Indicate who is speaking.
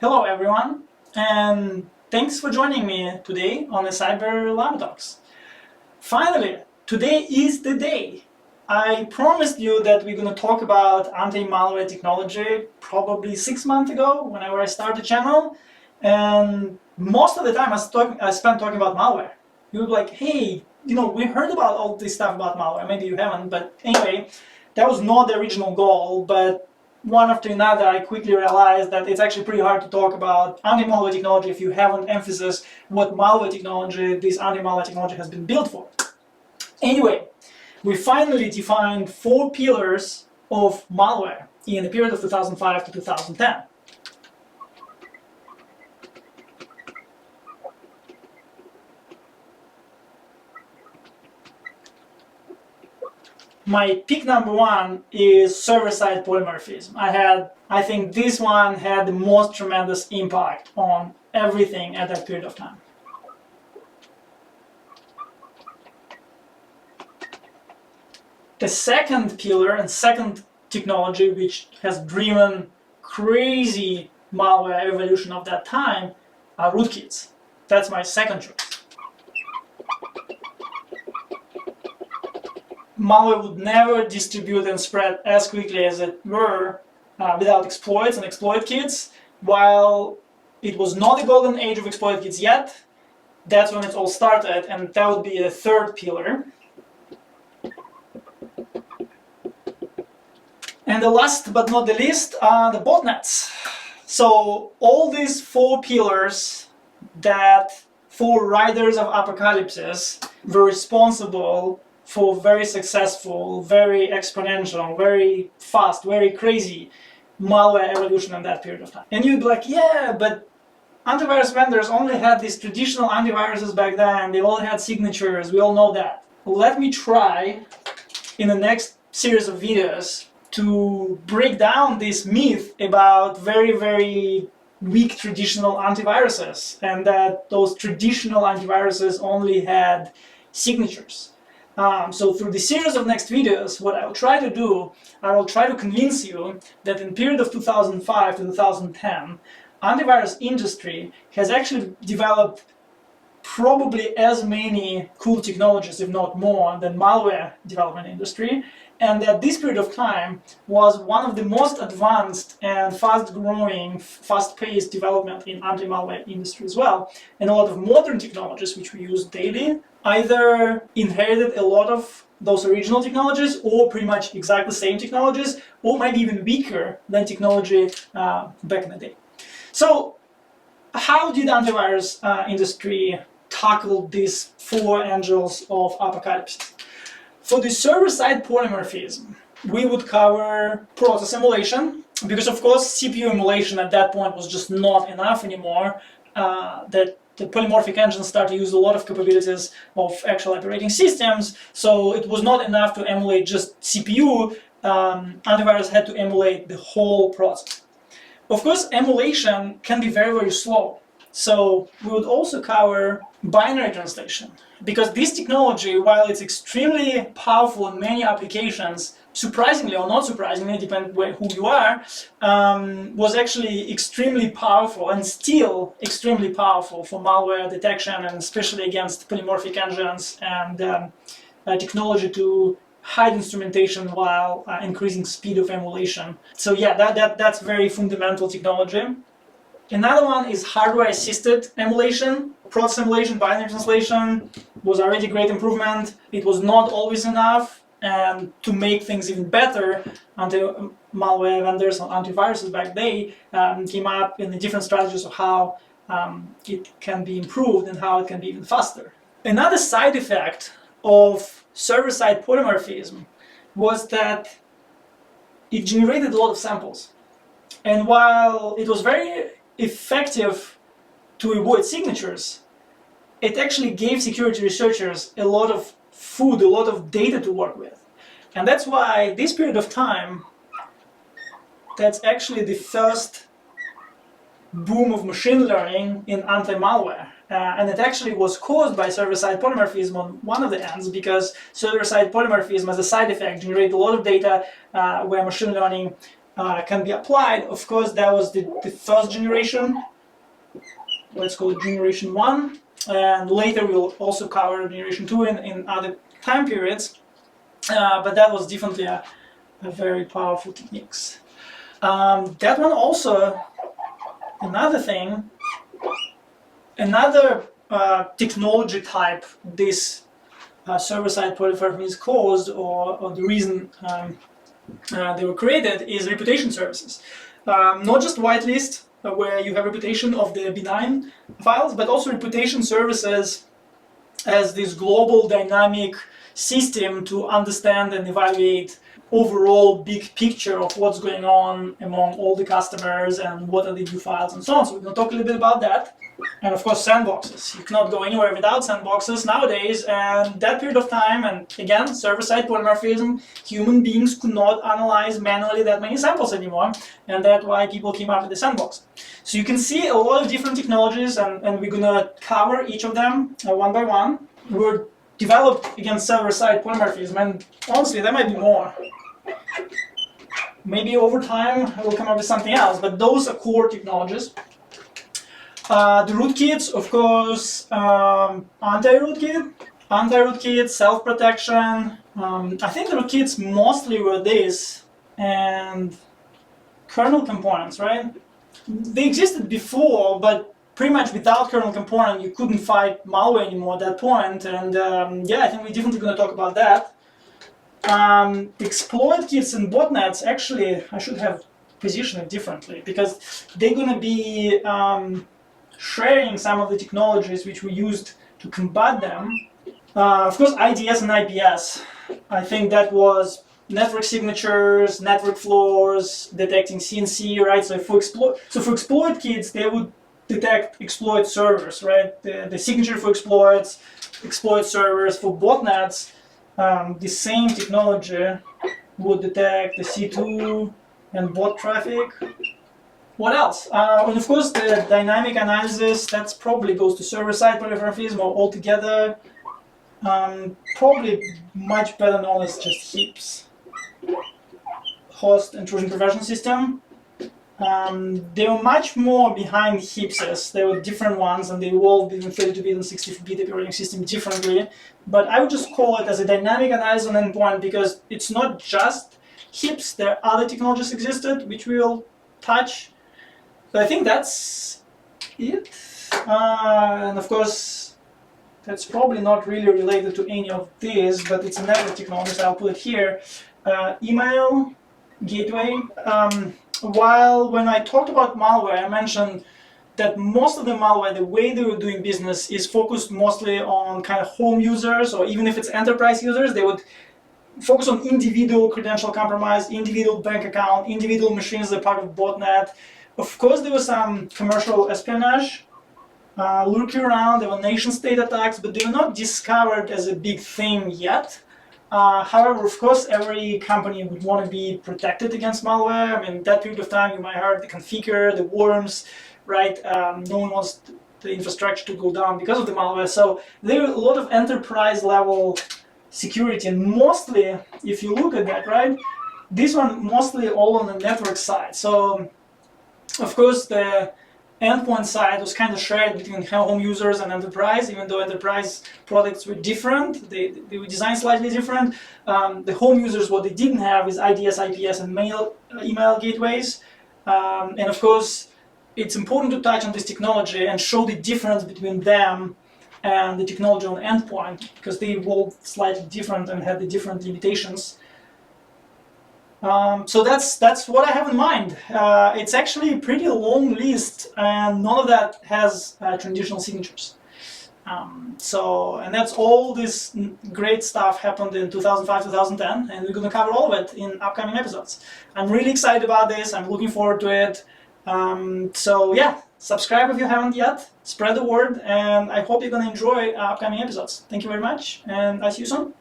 Speaker 1: Hello everyone, and thanks for joining me today on the Cyber Lab Talks. Finally, today is the day. I promised you that we're going to talk about anti-malware technology probably 6 months ago, whenever I started the channel, and most of the time I spent talking about malware. You were like, hey, we heard about all this stuff about malware. Maybe you haven't, but anyway, that was not the original goal, but one after another, I quickly realized that it's actually pretty hard to talk about anti-malware technology if you haven't emphasized what malware technology, this anti-malware technology has been built for. Anyway, we finally defined 4 pillars of malware in the period of 2005 to 2010. My pick number 1 is server-side polymorphism. I think this one had the most tremendous impact on everything at that period of time. The second pillar and second technology which has driven crazy malware evolution of that time are rootkits. That's my second choice. Malware would never distribute and spread as quickly as it were without exploits and exploit kits. While it was not the golden age of exploit kits yet, that's when it all started, and that would be the third pillar. And the last but not the least are the botnets. So all these 4 pillars, that 4 riders of apocalypses, were responsible for very successful, very exponential, very fast, very crazy malware evolution in that period of time. And you'd be like, yeah, but antivirus vendors only had these traditional antiviruses back then, they all had signatures, we all know that. Let me try in the next series of videos to break down this myth about very, very weak traditional antiviruses, and that those traditional antiviruses only had signatures. So through the series of next videos, what I'll try to do, I will try to convince you that in the period of 2005 to 2010, antivirus industry has actually developed probably as many cool technologies, if not more, than malware development industry, and that this period of time was one of the most advanced and fast-growing, fast-paced development in anti-malware industry as well. And a lot of modern technologies which we use daily either inherited a lot of those original technologies, or pretty much exactly the same technologies, or maybe even weaker than technology back in the day. So how did antivirus industry tackle these 4 angels of apocalypse? For the server-side polymorphism, we would cover process emulation, because of course CPU emulation at that point was just not enough anymore. That the polymorphic engines start to use a lot of capabilities of actual operating systems, so it was not enough to emulate just CPU. Antivirus had to emulate the whole process. Of course, emulation can be very, very slow. So we would also cover binary translation, because this technology, while it's extremely powerful in many applications, surprisingly or not surprisingly, depending on who you are, was actually extremely powerful and still extremely powerful for malware detection, and especially against polymorphic engines and technology to hide instrumentation while increasing speed of emulation. So yeah, that's very fundamental technology. Another one is hardware-assisted emulation. Process emulation, binary translation was already a great improvement. It was not always enough, and to make things even better, anti-malware vendors and antiviruses back then came up in the different strategies of how it can be improved and how it can be even faster. Another side effect of server-side polymorphism was that it generated a lot of samples. And while it was very effective to avoid signatures, it actually gave security researchers a lot of food, a lot of data to work with. And that's why this period of time, that's actually the first boom of machine learning in anti-malware. And it actually was caused by server-side polymorphism on one of the ends, because server-side polymorphism as a side effect generated a lot of data where machine learning can be applied. Of course, that was the first generation. Let's call it generation 1. And later we'll also cover generation 2 in other time periods. But that was definitely a very powerful techniques. That one also, another thing, another technology type this server-side polymorphism is caused, or the reason they were created, is reputation services. Not just whitelist, where you have reputation of the benign files, but also reputation services as this global dynamic system to understand and evaluate overall big picture of what's going on among all the customers and what are the new files and so on. So we're going to talk a little bit about that. And of course, sandboxes. You cannot go anywhere without sandboxes nowadays, and that period of time, and again, server-side polymorphism, human beings could not analyze manually that many samples anymore, and that's why people came up with the sandbox. So you can see a lot of different technologies, and we're going to cover each of them one by one. We're developed against server-side polymorphism, and honestly, there might be more. Maybe over time we'll come up with something else, but those are core technologies. The rootkits, of course, anti-rootkit, self-protection. I think the rootkits mostly were this, and kernel components, right? They existed before, but pretty much without kernel component, you couldn't fight malware anymore at that point. And yeah, I think we're definitely going to talk about that. Exploit kits and botnets, actually, I should have positioned it differently, because they're going to be sharing some of the technologies which we used to combat them. Of course, IDS and IPS. I think that was network signatures, network floors, detecting CNC, right? So for exploit kits, they would detect exploit servers, right? The signature for exploits, exploit servers. For botnets, the same technology would detect the C2 and bot traffic. What else? And of course, the dynamic analysis, that probably goes to server-side polymorphism or altogether. Probably much better known as just heaps. Host intrusion prevention system. They were much more behind heapses. There were different ones, and they evolved in 32-bit and 64-bit operating system differently. But I would just call it as a dynamic analysis on endpoint, because it's not just heaps. There are other technologies existed, which we will touch. So I think that's it. And of course, that's probably not really related to any of this, but it's a network technology, so I'll put it here. Email gateway. While when I talked about malware, I mentioned that most of the malware, the way they were doing business, is focused mostly on kind of home users, or even if it's enterprise users, they would focus on individual credential compromise, individual bank account, individual machines that are part of botnet. Of course, there was some commercial espionage lurking around. There were nation-state attacks, but they were not discovered as a big thing yet. However, of course, every company would want to be protected against malware. I mean, that period of time, you might have heard the configure, the worms, right? No one wants the infrastructure to go down because of the malware. So there are a lot of enterprise-level security, and mostly, if you look at that, right, this one mostly all on the network side. So, of course, the endpoint side was kind of shared between home users and enterprise, even though enterprise products were different. They were designed slightly different. The home users, what they didn't have is IDS, IPS, and email gateways. And of course, it's important to touch on this technology and show the difference between them and the technology on endpoint, because they evolved slightly different and had the different limitations. So that's what I have in mind. It's actually a pretty long list, and none of that has traditional signatures. And that's all this great stuff happened in 2005, 2010, and we're going to cover all of it in upcoming episodes. I'm really excited about this. I'm looking forward to it. So yeah, subscribe if you haven't yet, spread the word, and I hope you're going to enjoy upcoming episodes. Thank you very much, and I'll see you soon.